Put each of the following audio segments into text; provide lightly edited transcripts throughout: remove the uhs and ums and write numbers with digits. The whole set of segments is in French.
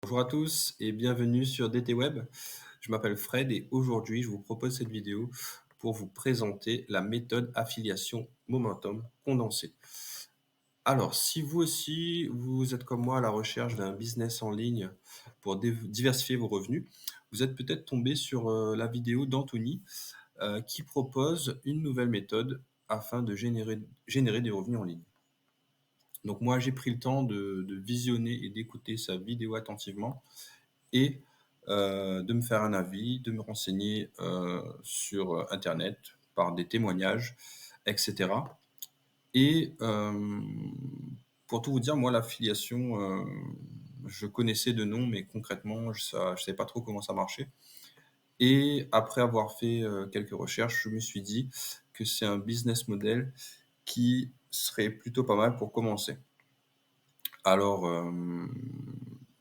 Bonjour à tous et bienvenue sur DT Web. Je m'appelle Fred et aujourd'hui je vous propose cette vidéo pour vous présenter la méthode affiliation Momentum condensée. Alors, si vous aussi vous êtes comme moi à la recherche d'un business en ligne pour diversifier vos revenus, vous êtes peut-être tombé sur la vidéo d'Anthony qui propose une nouvelle méthode afin de générer des revenus en ligne. Donc moi j'ai pris le temps de visionner et d'écouter sa vidéo attentivement et de me faire un avis, de me renseigner, sur internet par des témoignages et cetera et pour tout vous dire, moi l'affiliation, je connaissais de nom, mais concrètement je savais pas trop comment ça marchait et après avoir fait, quelques recherches, je me suis dit que c'est un business model qui serait plutôt pas mal pour commencer. Alors,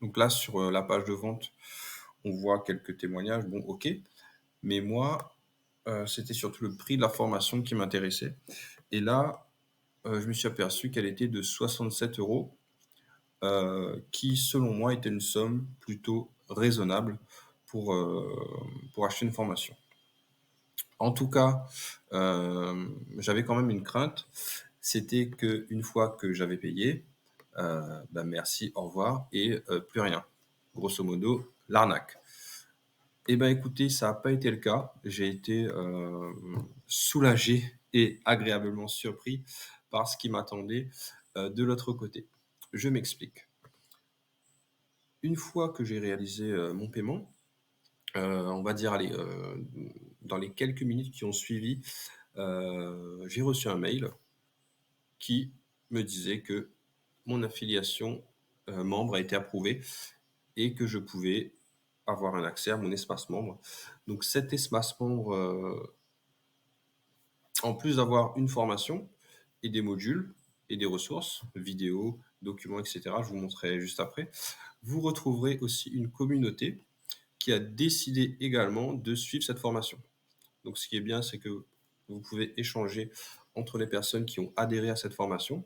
donc là sur, la page de vente, on voit quelques témoignages, bon OK, mais moi, c'était surtout le prix de la formation qui m'intéressait et là, je me suis aperçu qu'elle était de 67 €, qui selon moi était une somme plutôt raisonnable pour acheter une formation. En tout cas, j'avais quand même une crainte, c'était qu'une fois que j'avais payé, bah, merci, au revoir et plus rien. Grosso modo, l'arnaque. Eh ben, écoutez, ça a pas été le cas. J'ai été, soulagé et agréablement surpris par ce qui m'attendait, de l'autre côté. Je m'explique. Une fois que j'ai réalisé, mon paiement, on va dire, allez, dans les quelques minutes qui ont suivi, j'ai reçu un mail qui me disait que mon affiliation, membre a été approuvée et que je pouvais avoir un accès à mon espace membre. Donc cet espace membre, en plus d'avoir une formation et des modules et des ressources, vidéos, documents, et cetera, je vous montrerai juste après, vous retrouverez aussi une communauté qui a décidé également de suivre cette formation. Donc ce qui est bien, c'est que vous pouvez échanger entre les personnes qui ont adhéré à cette formation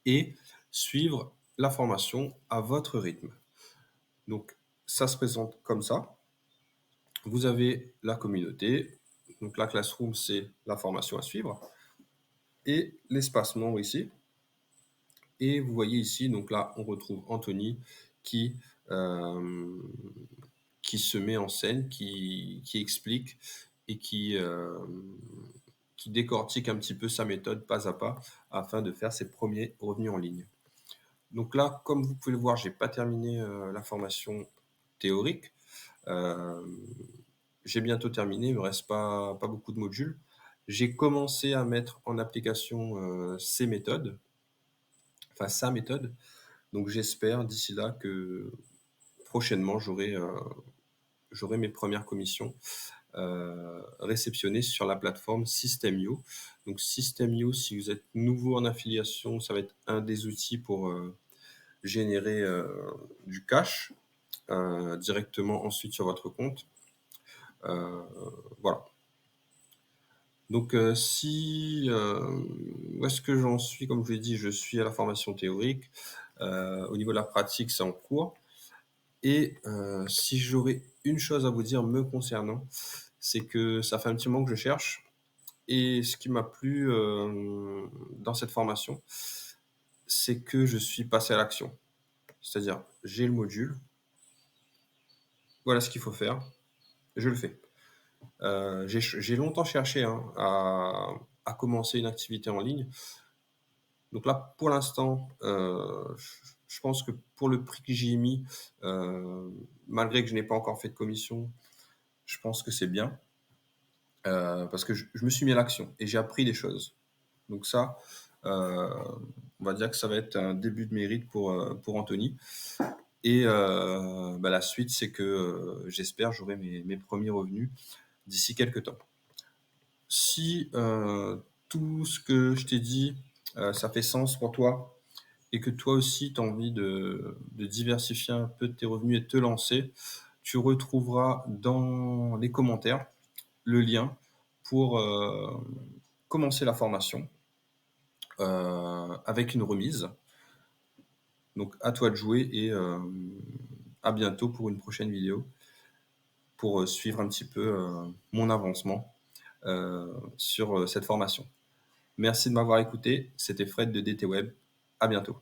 et suivre la formation à votre rythme. Donc ça se présente comme ça. Vous avez la communauté, donc la classroom, c'est la formation à suivre, et l'espace membre ici. Et vous voyez ici, donc là, on retrouve Anthony qui, euh, qui se met en scène, qui explique et qui décortique un petit peu sa méthode pas à pas afin de faire ses premiers revenus en ligne. Donc là, comme vous pouvez le voir, j'ai pas terminé la formation théorique. Euh, j'ai bientôt terminé, il me reste pas beaucoup de modules. J'ai commencé à mettre en application ces méthodes, enfin sa méthode. Donc j'espère d'ici là que prochainement j'aurai mes premières commissions réceptionnées sur la plateforme System.io. Donc System.io, si vous êtes nouveau en affiliation, ça va être un des outils pour générer du cash directement ensuite sur votre compte. Voilà. Donc si où est-ce que j'en suis? Comme je l'ai dit, je suis à la formation théorique. Au niveau de la pratique, c'est en cours. Et si j'aurais une chose à vous dire me concernant, c'est que ça fait un petit moment que je cherche. Et ce qui m'a plu dans cette formation, c'est que je suis passé à l'action. C'est-à-dire, j'ai le module, voilà ce qu'il faut faire, je le fais. J'ai longtemps cherché hein, à commencer une activité en ligne. Donc là, pour l'instant, je pense que pour le prix que j'y ai mis, malgré que je n'ai pas encore fait de commission, je pense que c'est bien. Parce que je me suis mis à l'action et j'ai appris des choses. Donc ça, on va dire que ça va être un début de mérite pour Anthony. Et bah, la suite, c'est que j'espère j'aurai mes premiers revenus d'ici quelques temps. Si tout ce que je t'ai dit, ça fait sens pour toi et que toi aussi tu as envie de diversifier un peu de tes revenus et de te lancer, tu retrouveras dans les commentaires le lien pour commencer la formation avec une remise. Donc à toi de jouer et à bientôt pour une prochaine vidéo, pour suivre un petit peu mon avancement sur cette formation. Merci de m'avoir écouté. C'était Fred de DT Web. À bientôt.